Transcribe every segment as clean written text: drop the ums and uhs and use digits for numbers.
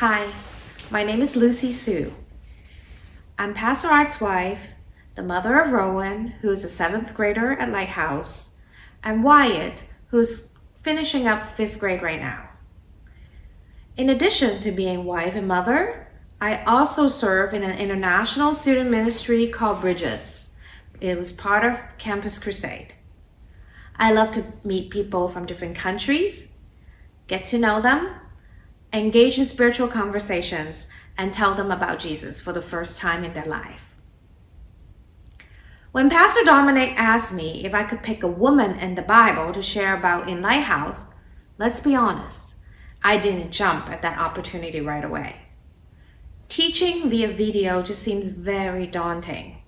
Hi, my name is Lucy Sue. I'm Pastor Art's wife, the mother of Rowan, who's a 7th grader at Lighthouse, and Wyatt, who's finishing up 5th grade right now. In addition to being wife and mother, I also serve in an international student ministry called Bridges. It was part of Campus Crusade. I love to meet people from different countries, get to know them, engage in spiritual conversations, and tell them about Jesus for the first time in their life. When Pastor Dominic asked me if I could pick a woman in the Bible to share about in Lighthouse, let's be honest, I didn't jump at that opportunity right away. Teaching via video just seems very daunting.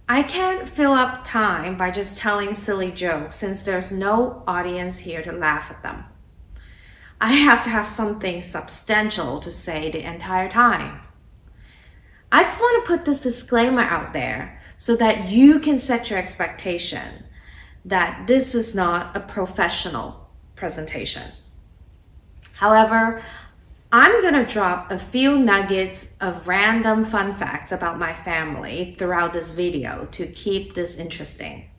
I can't fill up time by just telling silly jokes since there's no audience here to laugh at them. I have to have something substantial to say the entire time. I just want to put this disclaimer out there so that you can set your expectation that this is not a professional presentation. However, I'm going to drop a few nuggets of random fun facts about my family throughout this video to keep this interesting.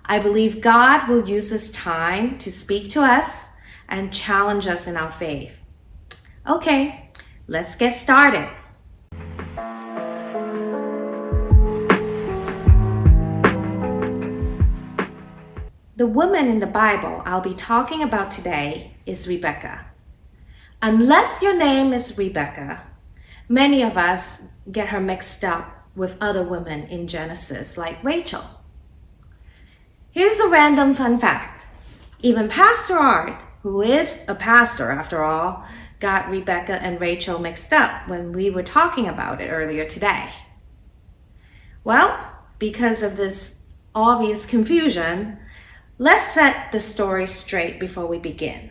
I believe God will use this time to speak to us and challenge us in our faith. Okay, let's get started. The woman in the Bible I'll be talking about today is Rebekah. Unless your name is Rebekah, many of us get her mixed up with other women in Genesis like Rachel. Here's a random fun fact. Even Pastor Art, who is a pastor after all, got Rebekah and Rachel mixed up when we were talking about it earlier today. Well, because of this obvious confusion, let's set the story straight before we begin.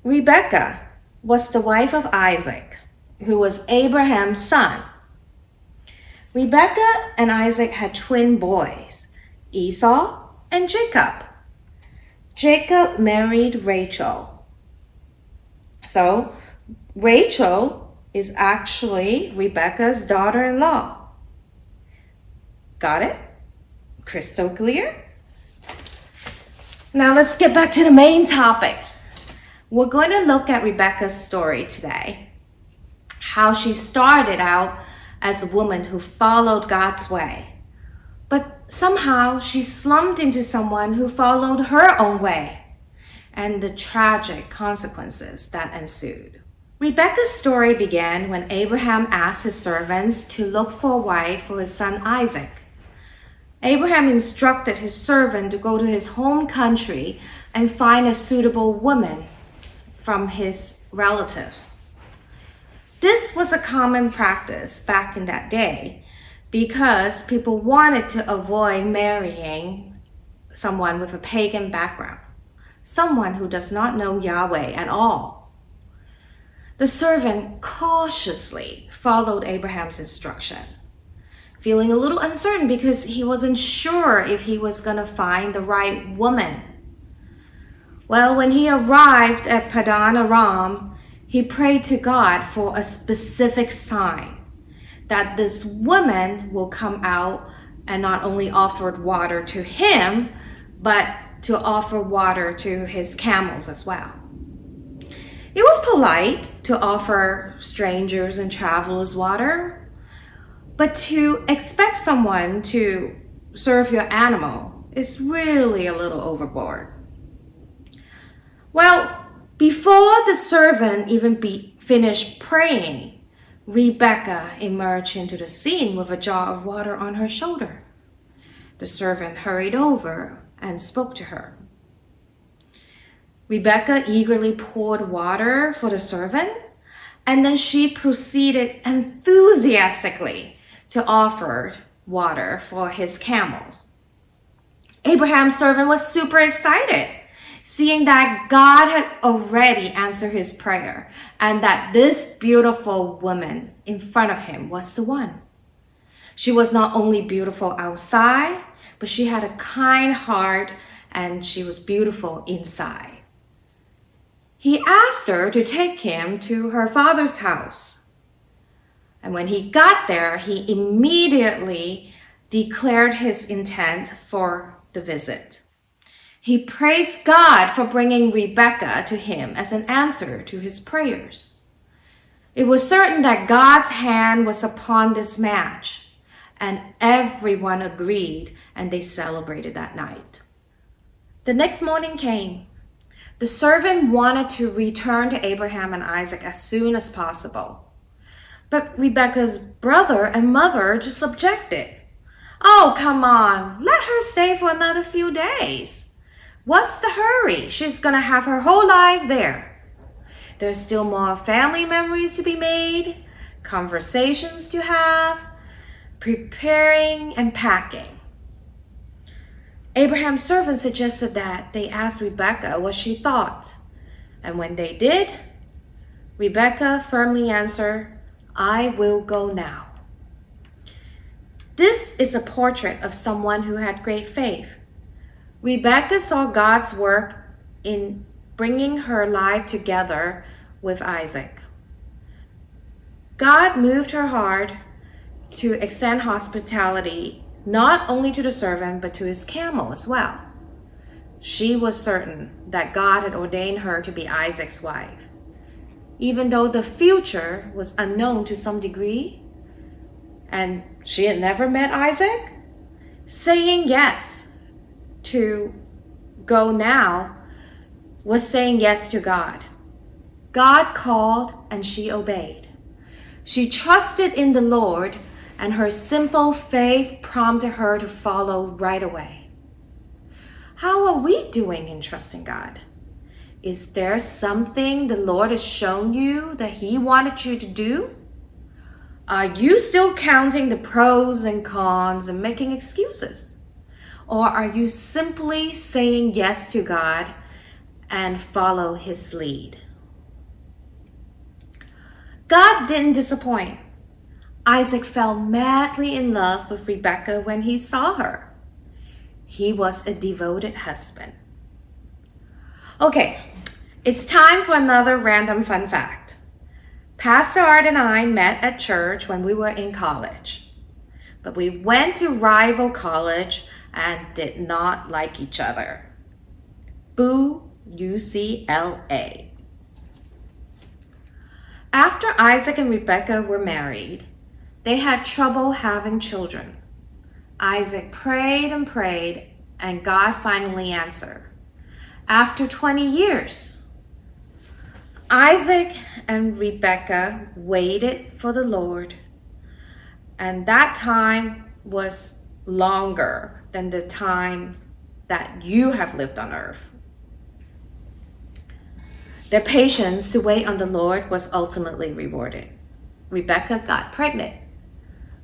Rebekah was the wife of Isaac, who was Abraham's son. Rebekah and Isaac had twin boys, Esau and Jacob. Jacob married Rachel. So Rachel is actually Rebekah's daughter-in-law. Got it? Crystal clear? Now let's get back to the main topic. We're going to look at Rebekah's story today. How she started out as a woman who followed God's way. But somehow she slumped into someone who followed her own way, and the tragic consequences that ensued. Rebekah's story began when Abraham asked his servants to look for a wife for his son Isaac. Abraham instructed his servant to go to his home country and find a suitable woman from his relatives. This was a common practice back in that day because people wanted to avoid marrying someone with a pagan background, someone who does not know Yahweh at all. The servant cautiously followed Abraham's instruction, feeling a little uncertain because he wasn't sure if he was going to find the right woman. Well, when he arrived at Padan Aram, he prayed to God for a specific sign that this woman will come out and not only offer water to him, but to offer water to his camels as well. It was polite to offer strangers and travelers water, but to expect someone to serve your animal is really a little overboard. Well, before the servant even finished praying, Rebekah emerged into the scene with a jar of water on her shoulder. The servant hurried over and spoke to her. Rebekah eagerly poured water for the servant, and then she proceeded enthusiastically to offer water for his camels. Abraham's servant was super excited, seeing that God had already answered his prayer and that this beautiful woman in front of him was the one. She was not only beautiful outside, but she had a kind heart and she was beautiful inside. He asked her to take him to her father's house. And when he got there, he immediately declared his intent for the visit. He praised God for bringing Rebekah to him as an answer to his prayers. It was certain that God's hand was upon this match, and everyone agreed, and they celebrated that night. The next morning came. The servant wanted to return to Abraham and Isaac as soon as possible. But Rebekah's brother and mother just objected. "Oh, come on, let her stay for another few days. What's the hurry? She's gonna have her whole life there. There's still more family memories to be made, conversations to have, preparing and packing." Abraham's servant suggested that they ask Rebekah what she thought. And when they did, Rebekah firmly answered, "I will go now." This is a portrait of someone who had great faith. Rebekah saw God's work in bringing her life together with Isaac. God moved her heart to extend hospitality not only to the servant but to his camel as well. She was certain that God had ordained her to be Isaac's wife. Even though the future was unknown to some degree, and she had never met Isaac, saying yes to go now was saying yes to God. God called and she obeyed. She trusted in the Lord, and her simple faith prompted her to follow right away. How are we doing in trusting God? Is there something the Lord has shown you that He wanted you to do? Are you still counting the pros and cons and making excuses? Or are you simply saying yes to God and follow His lead? God didn't disappoint. Isaac fell madly in love with Rebekah when he saw her. He was a devoted husband. Okay, it's time for another random fun fact. Pastor Art and I met at church when we were in college, but we went to rival college and did not like each other. Boo UCLA. After Isaac and Rebekah were married, they had trouble having children. Isaac prayed and prayed, and God finally answered. After 20 years, Isaac and Rebekah waited for the Lord, and that time was longer than the time that you have lived on earth. Their patience to wait on the Lord was ultimately rewarded. Rebekah got pregnant,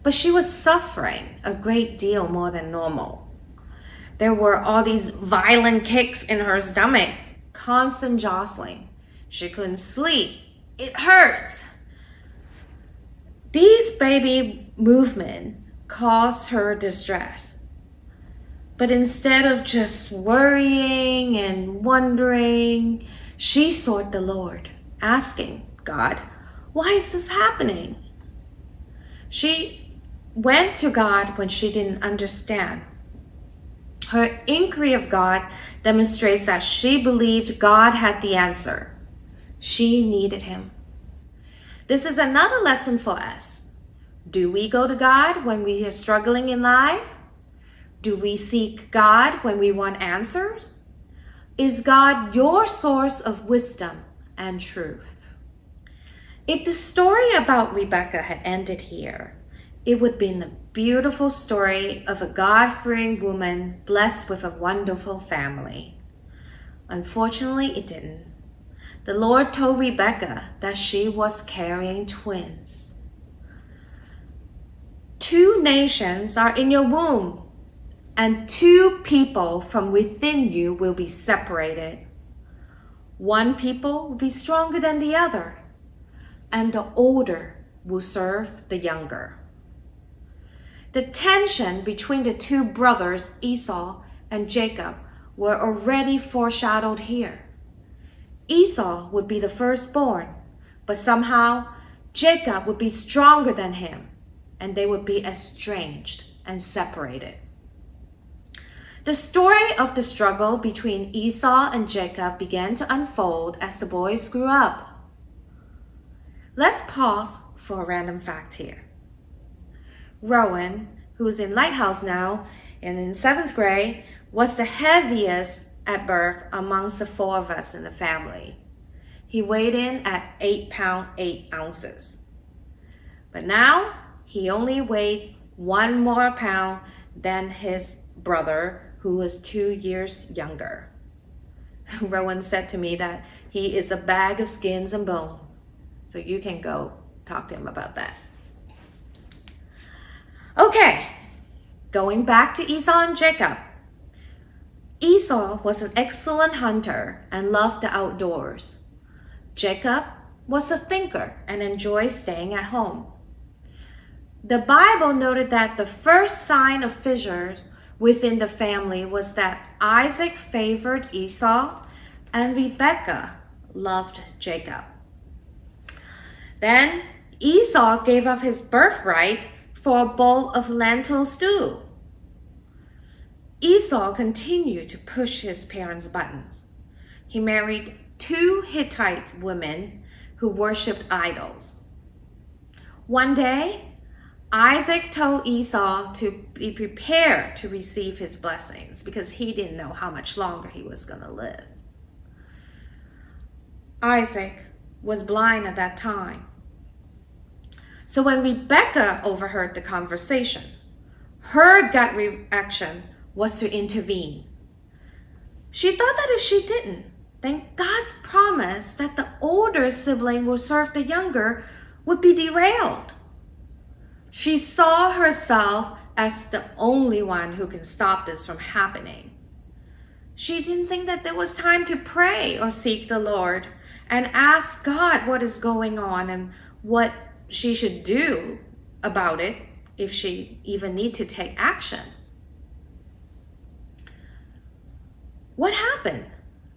but she was suffering a great deal more than normal. There were all these violent kicks in her stomach, constant jostling. She couldn't sleep. It hurt. These baby movements caused her distress. But instead of just worrying and wondering, she sought the Lord, asking God, "Why is this happening?" She went to God when she didn't understand. Her inquiry of God demonstrates that she believed God had the answer. She needed Him. This is another lesson for us. Do we go to God when we are struggling in life? Do we seek God when we want answers? Is God your source of wisdom and truth? If the story about Rebekah had ended here, it would have been a beautiful story of a God-fearing woman blessed with a wonderful family. Unfortunately, it didn't. The Lord told Rebekah that she was carrying twins. 2 nations are in your womb, and 2 people from within you will be separated. One people will be stronger than the other, and the older will serve the younger. The tension between the two brothers, Esau and Jacob, were already foreshadowed here. Esau would be the firstborn, but somehow Jacob would be stronger than him, and they would be estranged and separated. The story of the struggle between Esau and Jacob began to unfold as the boys grew up. Let's pause for a random fact here. Rowan, who's in Lighthouse now and in 7th grade, was the heaviest at birth amongst the 4 of us in the family. He weighed in at 8 pounds 8 ounces. But now he only weighed 1 more pound than his brother, who was 2 years younger. Rowan said to me that he is a bag of skins and bones. So you can go talk to him about that. Okay, going back to Esau and Jacob. Esau was an excellent hunter and loved the outdoors. Jacob was a thinker and enjoyed staying at home. The Bible noted that the first sign of fissures within the family was that Isaac favored Esau and Rebekah loved Jacob. Then Esau gave up his birthright for a bowl of lentil stew. Esau continued to push his parents' buttons. He married 2 Hittite women who worshipped idols. One day, Isaac told Esau to be prepared to receive his blessings because he didn't know how much longer he was going to live. Isaac was blind at that time. So when Rebekah overheard the conversation, her gut reaction was to intervene. She thought that if she didn't, then God's promise that the older sibling will serve the younger would be derailed. She saw herself as the only one who can stop this from happening. She didn't think that there was time to pray or seek the Lord and ask God what is going on and what she should do about it if she even need to take action. What happened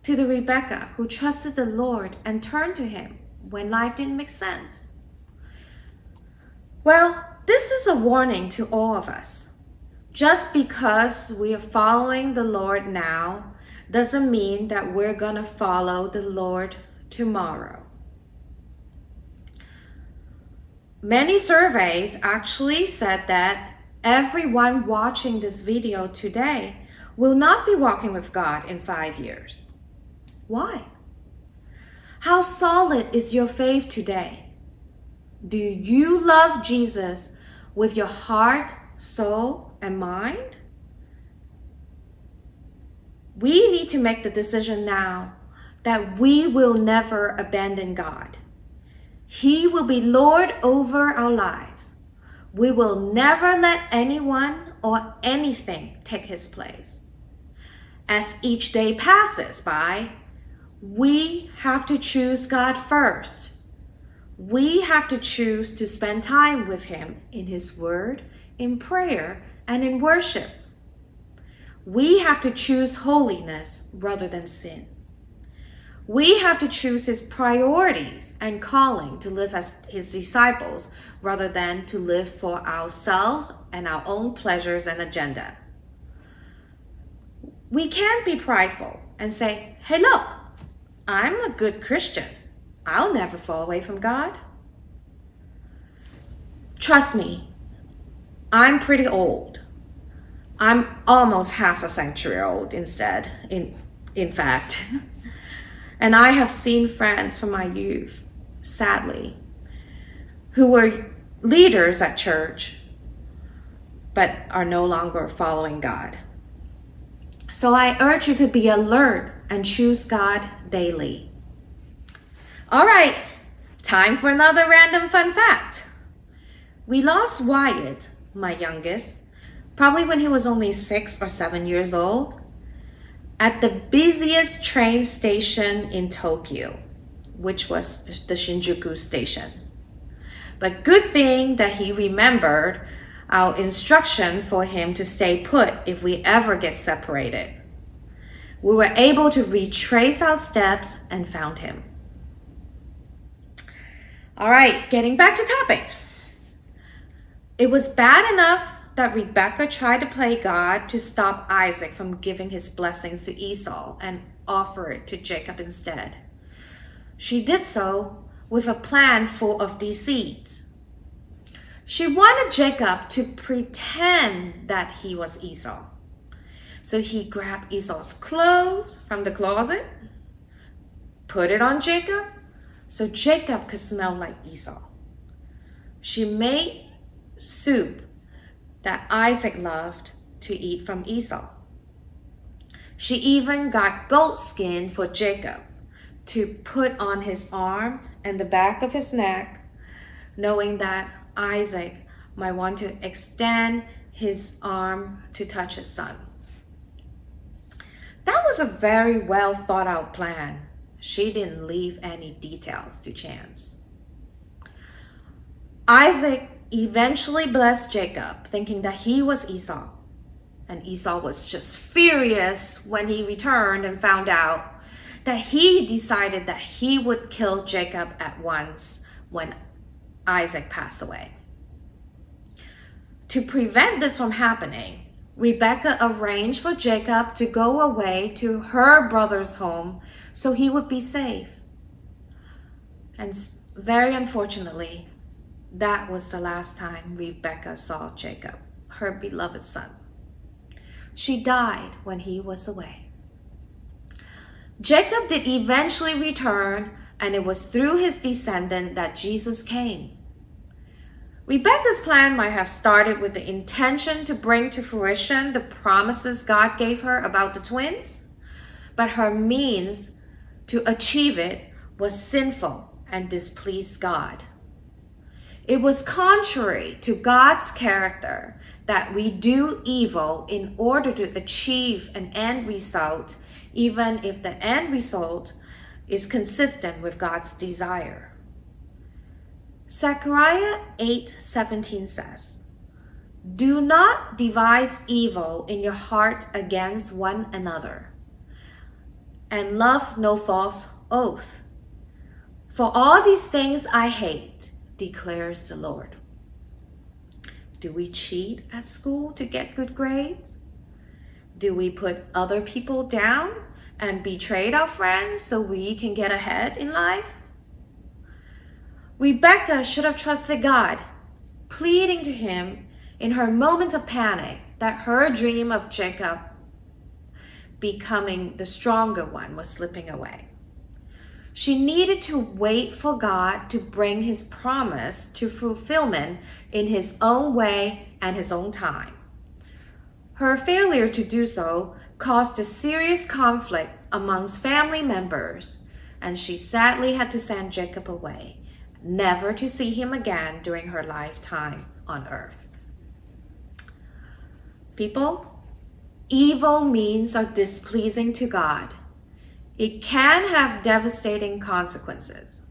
to the Rebekah who trusted the Lord and turned to him when life didn't make sense? Well, this is a warning to all of us. Just because we are following the Lord now doesn't mean that we're going to follow the Lord tomorrow. Many surveys actually said that everyone watching this video today will not be walking with God in 5 years. Why? How solid is your faith today? Do you love Jesus with your heart, soul, and mind? We need to make the decision now that we will never abandon God. He will be Lord over our lives. We will never let anyone or anything take his place. As each day passes by, we have to choose God first. We have to choose to spend time with him in his word, in prayer, and in worship. We have to choose holiness rather than sin. We have to choose his priorities and calling to live as his disciples rather than to live for ourselves and our own pleasures and agenda. We can't be prideful and say, hey, look, I'm a good Christian. I'll never fall away from God. Trust me, I'm pretty old. I'm almost half a century old instead, in fact. And I have seen friends from my youth, sadly, who were leaders at church, but are no longer following God. So I urge you to be alert and choose God daily. All right, time for another random fun fact. We lost Wyatt, my youngest, probably when he was only 6 or 7 years old, at the busiest train station in Tokyo, which was the Shinjuku station. But good thing that he remembered our instruction for him to stay put if we ever get separated. We were able to retrace our steps and found him. All right, getting back to topic. It was bad enough that Rebekah tried to play God to stop Isaac from giving his blessings to Esau and offer it to Jacob instead. She did so with a plan full of deceit. She wanted Jacob to pretend that he was Esau. So he grabbed Esau's clothes from the closet, put it on Jacob, so Jacob could smell like Esau. She made soup that Isaac loved to eat from Esau. She even got goat skin for Jacob to put on his arm and the back of his neck, knowing that Isaac might want to extend his arm to touch his son. That was a very well thought out plan. She didn't leave any details to chance. Isaac eventually blessed Jacob, thinking that he was Esau. And Esau was just furious when he returned and found out that he decided that he would kill Jacob at once when Isaac passed away. To prevent this from happening, Rebekah arranged for Jacob to go away to her brother's home so he would be safe. And very unfortunately, that was the last time Rebekah saw Jacob, her beloved son. She died when he was away. Jacob did eventually return, and it was through his descendant that Jesus came. Rebekah's plan might have started with the intention to bring to fruition the promises God gave her about the twins, but her means to achieve it was sinful and displeased God. It was contrary to God's character that we do evil in order to achieve an end result, even if the end result is consistent with God's desire. Zechariah 8:17 says, "Do not devise evil in your heart against one another, and love no false oath. For all these things I hate, declares the Lord." Do we cheat at school to get good grades? Do we put other people down and betray our friends so we can get ahead in life? Rebekah should have trusted God, pleading to him in her moment of panic that her dream of Jacob becoming the stronger one was slipping away. She needed to wait for God to bring his promise to fulfillment in his own way and his own time. Her failure to do so caused a serious conflict amongst family members, and she sadly had to send Jacob away, never to see him again during her lifetime on earth. People, evil means are displeasing to God. It can have devastating consequences.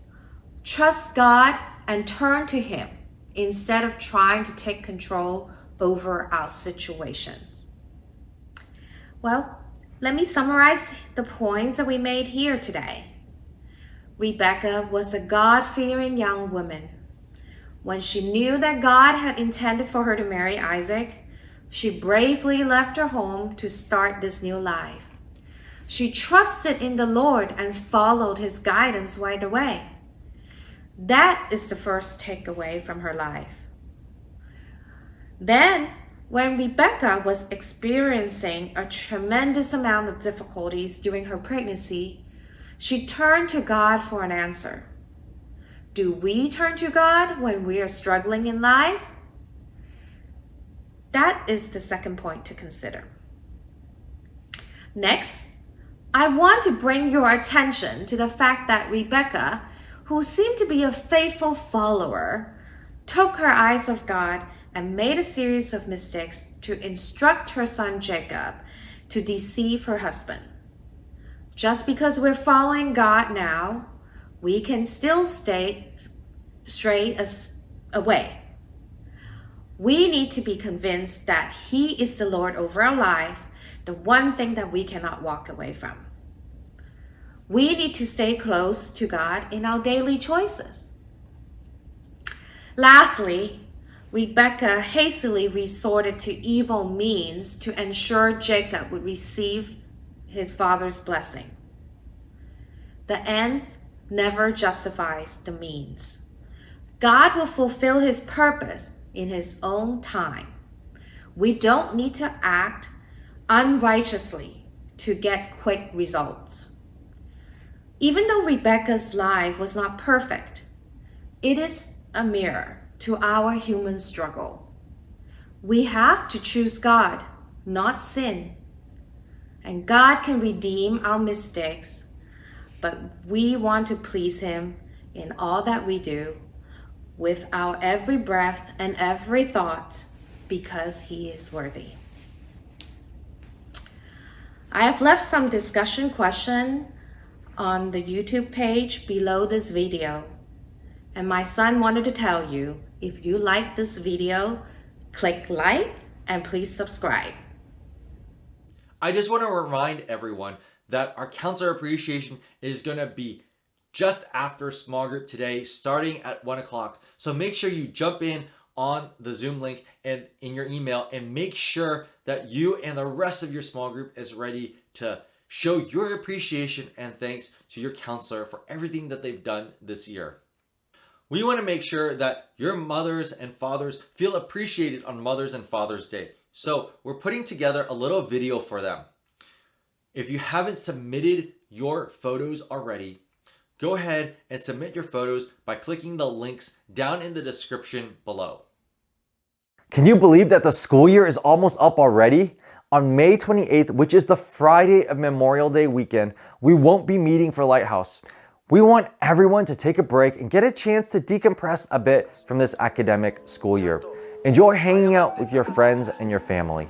Trust God and turn to him instead of trying to take control over our situations. Well, let me summarize the points that we made here today. Rebekah was a God-fearing young woman. When she knew that God had intended for her to marry Isaac, she bravely left her home to start this new life. She trusted in the Lord and followed his guidance right away. That is the first takeaway from her life. Then, when Rebekah was experiencing a tremendous amount of difficulties during her pregnancy, she turned to God for an answer. Do we turn to God when we are struggling in life? That is the second point to consider. Next, I want to bring your attention to the fact that Rebekah, who seemed to be a faithful follower, took her eyes off God and made a series of mistakes to instruct her son Jacob to deceive her husband. Just because we're following God now, we can still stay straight away. We need to be convinced that He is the Lord over our life, the one thing that we cannot walk away from. We need to stay close to God in our daily choices. Lastly, Rebekah hastily resorted to evil means to ensure Jacob would receive his father's blessing. The end never justifies the means. God will fulfill His purpose in His own time. We don't need to act unrighteously to get quick results. Even though Rebekah's life was not perfect, it is a mirror to our human struggle. We have to choose God, not sin. And God can redeem our mistakes, but we want to please Him in all that we do, with our every breath and every thought, because He is worthy. I have left some discussion question on the YouTube page below this video. And my son wanted to tell you, if you like this video, click like and please subscribe. I just want to remind everyone that our counselor appreciation is going to be just after small group today, starting at 1 o'clock. So make sure you jump in on the Zoom link and in your email, and make sure that you and the rest of your small group is ready to show your appreciation and thanks to your counselor for everything that they've done this year. We want to make sure that your mothers and fathers feel appreciated on Mother's and Father's Day. So we're putting together a little video for them. If you haven't submitted your photos already, go ahead and submit your photos by clicking the links down in the description below. Can you believe that the school year is almost up already? On May 28th, which is the Friday of Memorial Day weekend, we won't be meeting for Lighthouse. We want everyone to take a break and get a chance to decompress a bit from this academic school year. Enjoy hanging out with your friends and your family.